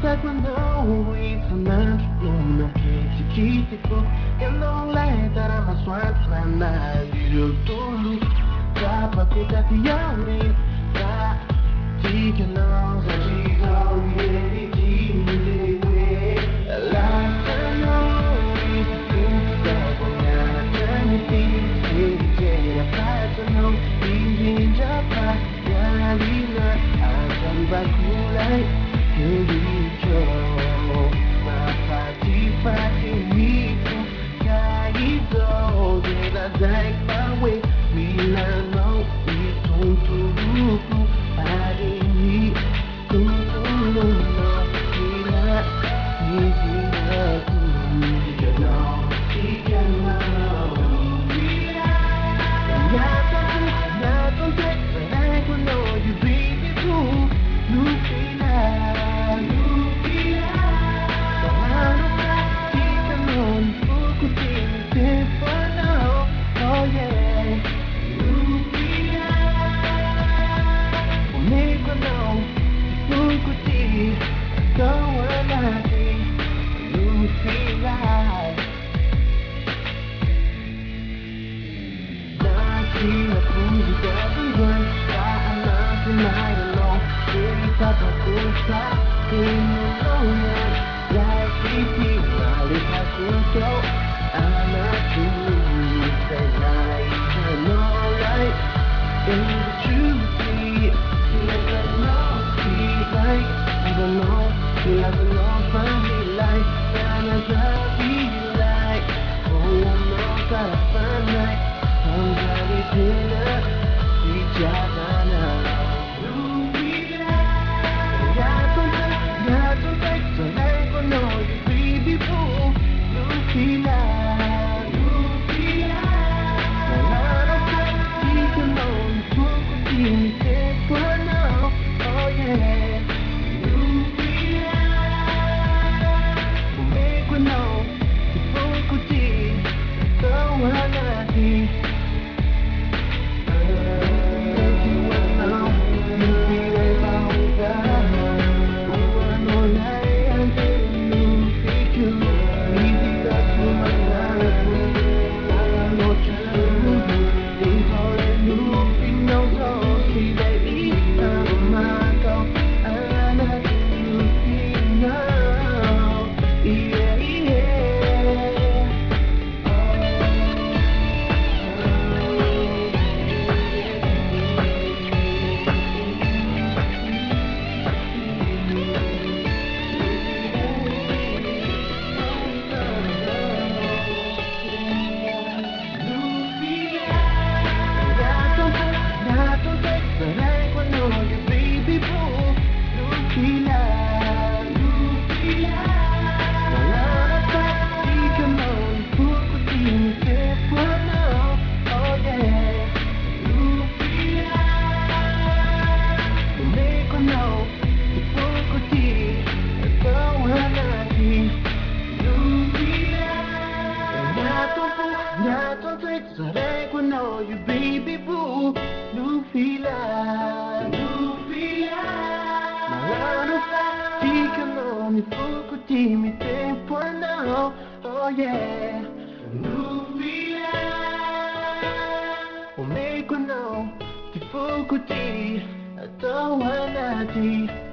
สักวันเราอีกเท่านั้นลงมาเพียงที่คิดที่พบยังต้องไล่แต่ละมาสวรรค์ลานนาดิโรตุลุdapat kita tiada tak jika nong jika we di la nong itu sebenarnya nanti kita pasang ingin dapat jadi akan berkulai hijau pati itu kaito kita daik bawe Milano itutuluku hari ini tutulunno bila hidiraku Nyatong tek ko know you baby too Lupila Kahano ka di ka nun pukutin for now Oh yeah You baby boo, Lufila Marano sa di ka no mi fukuti mi tempo now Oh yeah Lufila O me ko no ti fukuti Atawa nati